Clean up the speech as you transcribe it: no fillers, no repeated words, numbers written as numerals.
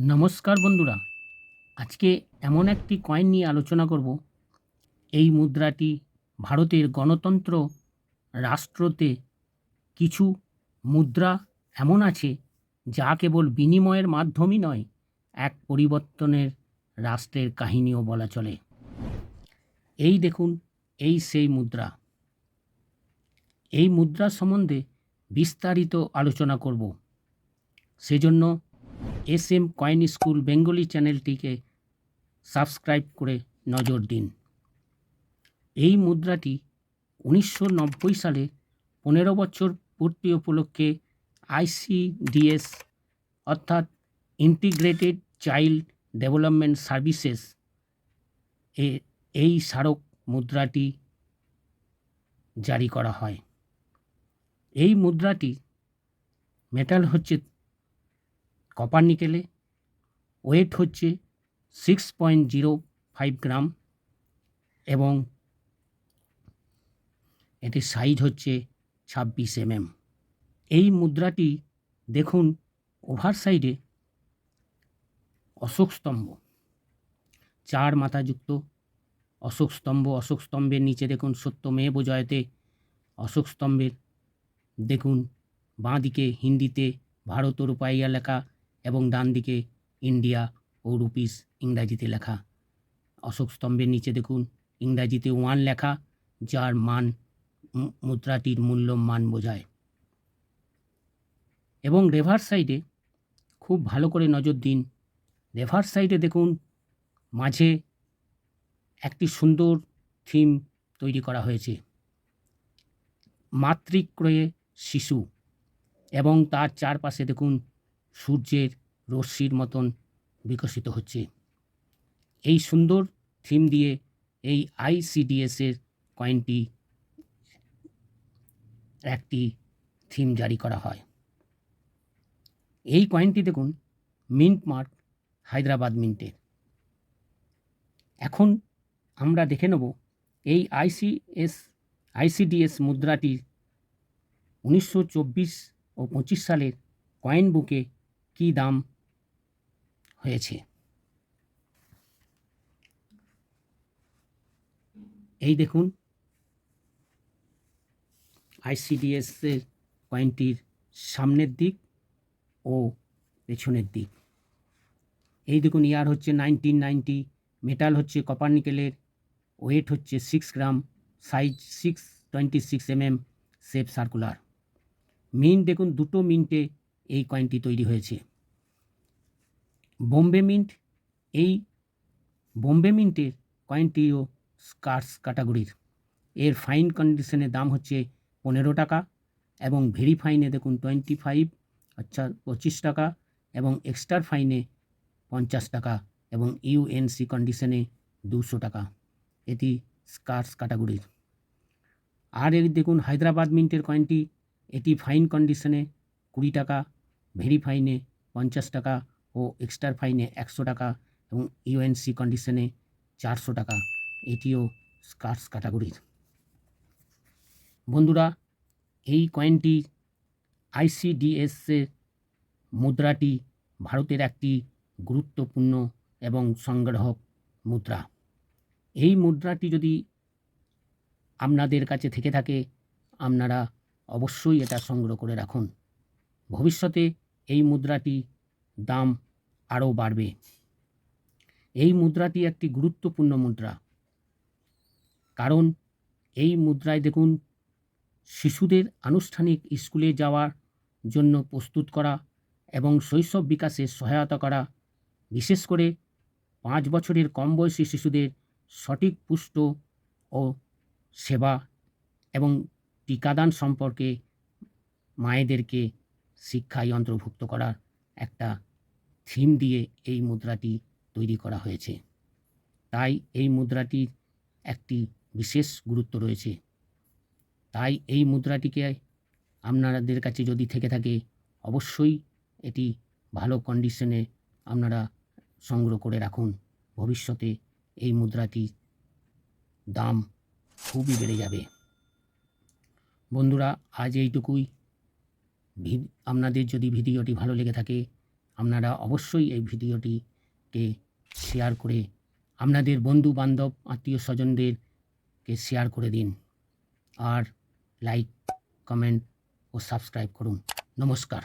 নমস্কার বন্ধুরা, আজকে এমন একটি কয়েন নিয়ে আলোচনা করব। এই মুদ্রাটি ভারতের গণতন্ত্র রাষ্ট্রতে কিছু মুদ্রা এমন আছে যা কেবল বিনিময়ের মাধ্যমই নয়, এক পরিবর্তনের রাষ্ট্রের কাহিনীও বলা চলে। এই দেখুন, এই সেই মুদ্রা। এই মুদ্রা সম্বন্ধে বিস্তারিত আলোচনা করব। সেজন্য SM কয়েন স্কুল বেঙ্গলি চ্যানেলটিকে সাবস্ক্রাইব করে নজর দিন। এই মুদ্রাটি 1990 সালে 15 বছর পূর্তি উপলক্ষে ICDS অর্থাৎ ইন্টিগ্রেটেড চাইল্ড ডেভেলপমেন্ট সার্ভিসেস এই স্মারক মুদ্রাটি জারি করা হয়। এই মুদ্রাটি মেটাল হচ্ছে কপার নিকেলে, ওয়েট হচ্ছে 6.05 গ্রাম এবং এটির সাইজ হচ্ছে 26 mm। এই মুদ্রাটি দেখুন, ওভার সাইডে অশোক স্তম্ভ, 4 মাথাযুক্ত অশোক স্তম্ভ। অশোক স্তম্ভের নিচে দেখুন সত্যমেব জয়তে। অশোক স্তম্ভের দেখুন বাঁ দিকে হিন্দিতে ভারত ও রূপাইয়া লেখা এবং ডান দিকে ইন্ডিয়া ও রুপিস ইংরাজিতে লেখা। অশোক স্তম্ভের নিচে দেখুন ইংরাজিতে 1 লেখা, যার মান মুদ্রাটির মূল্য মান বোঝায়। এবং রেভার্স সাইডে খুব ভালো করে নজর দিন। রেভার্স সাইডে দেখুন মাঝে একটি সুন্দর থিম তৈরি করা হয়েছে, মাতৃক্রয়ে শিশু, এবং তার চারপাশে দেখুন সূর্যের রশ্মির মতন বিকশিত হচ্ছে। এই সুন্দর থিম দিয়ে এই ICDS-এর কয়েনটি একটি থিম জারি করা হয়। এই কয়েনটি দেখুন মিন্ট মার্ক, হায়দ্রাবাদ মিন্টের। এখন আমরা দেখে নেব এই ICDS মুদ্রাটির 1924 ও 25 সালের কয়েন বুকে কী দাম হয়েছে। এই দেখুন ICDS-এর কয়েনটির সামনের দিক ও পেছনের দিক। এই দেখুন ইয়ার হচ্ছে 1990, মেটাল হচ্ছে কপার নিকেলের, ওয়েট হচ্ছে 6 gram, size 6.26 mm, shape circular. Mint দেখুন দুটো মিন্টে এই কয়েনটি তৈরি হয়েছে। বোম্বে মিন্ট, এই বোম্বে মিন্টের কয়েনটিও স্কার্স ক্যাটাগরির। এর ফাইন কন্ডিশনে দাম হচ্ছে 15 টাকা এবং ভেরি ফাইনে দেখুন 25 টাকা এবং এক্সট্রা ফাইনে 50 টাকা এবং UNC কন্ডিশনে 200 টাকা। এটি স্কার্স ক্যাটাগরির। আর এর দেখুন হায়দ্রাবাদ মিন্টের কয়েনটি, এটি ফাইন কন্ডিশনে 20 টাকা, ভেরি ফাইনে 50 টাকা ও এক্সট্রা ফাইনে 100 টাকা এবং UNC কন্ডিশনে 400 টাকা। এটিও স্কার্স ক্যাটাগরির। বন্ধুরা, এই কয়েনটি ICDS-এর মুদ্রাটি ভারতের একটি গুরুত্বপূর্ণ এবং সংগ্রাহক মুদ্রা। এই মুদ্রাটি যদি আপনাদের কাছে থেকে থাকে, আপনারা অবশ্যই এটা সংগ্রহ করে রাখুন। ভবিষ্যতে এই মুদ্রাটি দাম আরও বাড়বে। এই মুদ্রাটি একটি গুরুত্বপূর্ণ মুদ্রা, কারণ এই মুদ্রায় দেখুন শিশুদের আনুষ্ঠানিক স্কুলে যাওয়ার জন্য প্রস্তুত করা এবং শৈশব বিকাশে সহায়তা করা, বিশেষ করে 5 বছরের কম বয়সী শিশুদের সঠিক পুষ্ট ও সেবা এবং টিকাদান সম্পর্কে মায়েদেরকে শিক্ষায় অন্তর্ভুক্ত করার একটা থিম দিয়ে এই মুদ্রাটি তৈরি করা হয়েছে। তাই এই মুদ্রাটির একটি বিশেষ গুরুত্ব রয়েছে। তাই এই মুদ্রাটিকে আপনাদের কাছে যদি থেকে থাকে, অবশ্যই এটি ভালো কন্ডিশনে আপনারা সংগ্রহ করে রাখুন। ভবিষ্যতে এই মুদ্রাটির দাম খুবই বেড়ে যাবে। বন্ধুরা, আজ এইটুকুই। আপনাদের যদি ভিডিওটি ভালো লেগে থাকে, আপনারা অবশ্যই এই ভিডিওটিকে শেয়ার করে আপনাদের বন্ধু বান্ধব আত্মীয় স্বজনদেরকে শেয়ার করে দিন, আর লাইক, কমেন্ট ও সাবস্ক্রাইব করুন। নমস্কার।